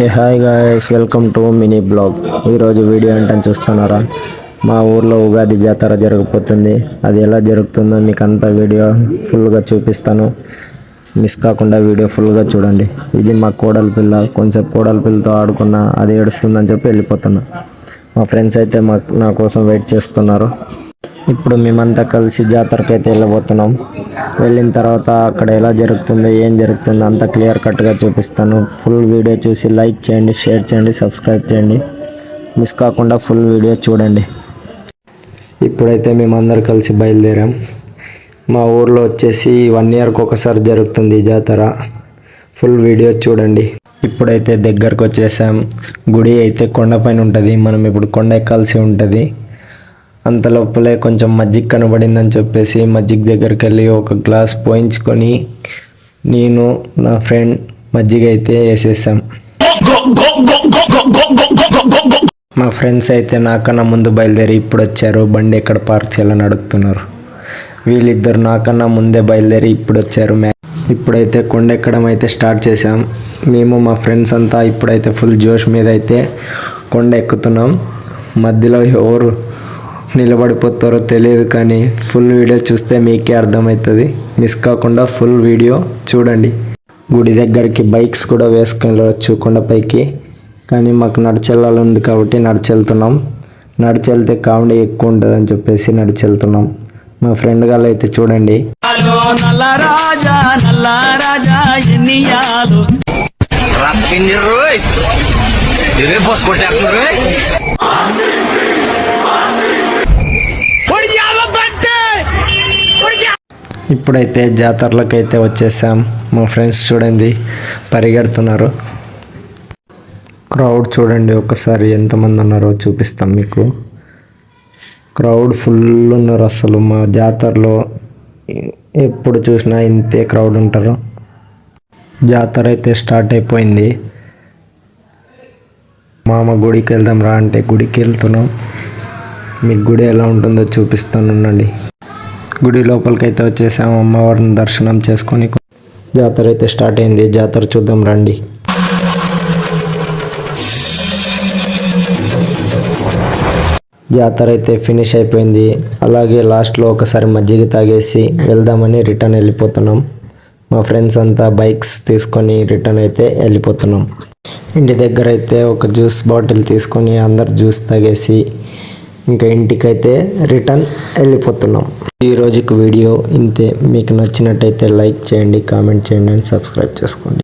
Hi guys, welcome to mini blog. ఈరోజు video ఏంటని చూస్తున్నారా? మా ఊర్లో ఉగాది జాతర జరగబోతుంది. అది ఎలా జరుగుతుందో మీకు అంతా వీడియో ఫుల్గా చూపిస్తాను. మిస్ కాకుండా వీడియో ఫుల్గా చూడండి. ఇది మా కోడల పిల్ల. కొంచెం కోడల పిల్లతో ఆడుకున్నా, అది ఏడుస్తుందని చెప్పి వెళ్ళిపోతున్నా. మా ఫ్రెండ్స్ అయితే నా కోసం వెయిట్ చేస్తున్నారు. ఇప్పుడు మేమంతా కలిసి జాతరకి అయితే వెళ్ళబోతున్నాం. వెళ్ళిన తర్వాత అక్కడ ఎలా జరుగుతుందో, ఏం జరుగుతుందో అంతా క్లియర్ కట్గా చూపిస్తాను. ఫుల్ వీడియో చూసి లైక్ చేయండి, షేర్ చేయండి, సబ్స్క్రైబ్ చేయండి. మిస్ కాకుండా ఫుల్ వీడియో చూడండి. ఇప్పుడైతే మేమందరం కలిసి బయలుదేరాం. మా ఊర్లో వచ్చేసి 1 ఇయర్కి ఒకసారి జరుగుతుంది ఈ జాతర. ఫుల్ వీడియో చూడండి. ఇప్పుడైతే దగ్గరకు వచ్చేసాం. గుడి అయితే కొండపైన ఉంటుంది. మనం ఇప్పుడు కొండ ఎక్కాల్సి ఉంటుంది. అంత లోపలే కొంచెం మజ్జిగ కనబడిందని చెప్పేసి మజ్జిగ దగ్గరికి వెళ్ళి ఒక గ్లాస్ పోయించుకొని నేను నా ఫ్రెండ్ మజ్జిగ అయితే వేసేసాం. మా ఫ్రెండ్స్ అయితే నాకన్నా ముందు బయలుదేరి ఇప్పుడు వచ్చారు. బండి ఎక్కడ పార్క్ చేయాలని అడుగుతున్నారు. వీళ్ళిద్దరు నాకన్నా ముందే బయలుదేరి ఇప్పుడు వచ్చారు. ఇప్పుడైతే కొండ ఎక్కడం అయితే స్టార్ట్ చేసాం. మేము మా ఫ్రెండ్స్ అంతా ఇప్పుడైతే ఫుల్ జోష్ మీద అయితే కొండ ఎక్కుతున్నాం. మధ్యలో ఎవరు నిలబడిపోతారో తెలియదు, కానీ ఫుల్ వీడియో చూస్తే మీకే అర్థమవుతుంది. మిస్ కాకుండా ఫుల్ వీడియో చూడండి. గుడి దగ్గరికి బైక్స్ కూడా వేసుకొని వెళ్ళవచ్చు కొండపైకి, కానీ మాకు నడిచెళ్ళాలి కాబట్టి నడిచెళ్తున్నాం. నడిచెళ్తే కామెడీ ఎక్కువ ఉంటుందని చెప్పేసి నడిచెళ్తున్నాం. మా ఫ్రెండ్ గారు అయితే చూడండి. ఇప్పుడైతే జాతరలకు అయితే వచ్చేసాం. మా ఫ్రెండ్స్ చూడండి పరిగెడుతున్నారు. క్రౌడ్ చూడండి ఒకసారి ఎంతమంది ఉన్నారో చూపిస్తాం మీకు. క్రౌడ్ ఫుల్ ఉన్నారు. అసలు మా జాతరలో ఎప్పుడు చూసినా ఇంతే క్రౌడ్ ఉంటారు. జాతర అయితే స్టార్ట్ అయిపోయింది. మామ గుడికి వెళ్దాం రా అంటే గుడికి వెళ్తున్నాం. మీకు గుడి ఎలా ఉంటుందో చూపిస్తానుండండి. గుడి లోపలికి అయితే వచ్చేసాము. అమ్మవారిని దర్శనం చేసుకొని జాతర అయితే స్టార్ట్ అయింది. జాతర చూద్దాం రండి. జాతర అయితే ఫినిష్ అయిపోయింది. అలాగే లాస్ట్లో ఒకసారి మజ్జిగ తాగేసి వెళ్దామని రిటర్న్ వెళ్ళిపోతున్నాం. మా ఫ్రెండ్స్ అంతా బైక్స్ తీసుకొని రిటర్న్ అయితే వెళ్ళిపోతున్నాం. ఇంటి దగ్గర అయితే ఒక జ్యూస్ బాటిల్ తీసుకొని అందరు జ్యూస్ తాగేసి ఇంకా ఇంటికైతే రిటర్న్ వెళ్ళిపోతున్నాం. ఈ రోజుకి వీడియో ఇంతే. మీకు నచ్చినట్టయితే లైక్ చేయండి, కామెంట్ చేయండి అండ్ సబ్స్క్రైబ్ చేసుకోండి.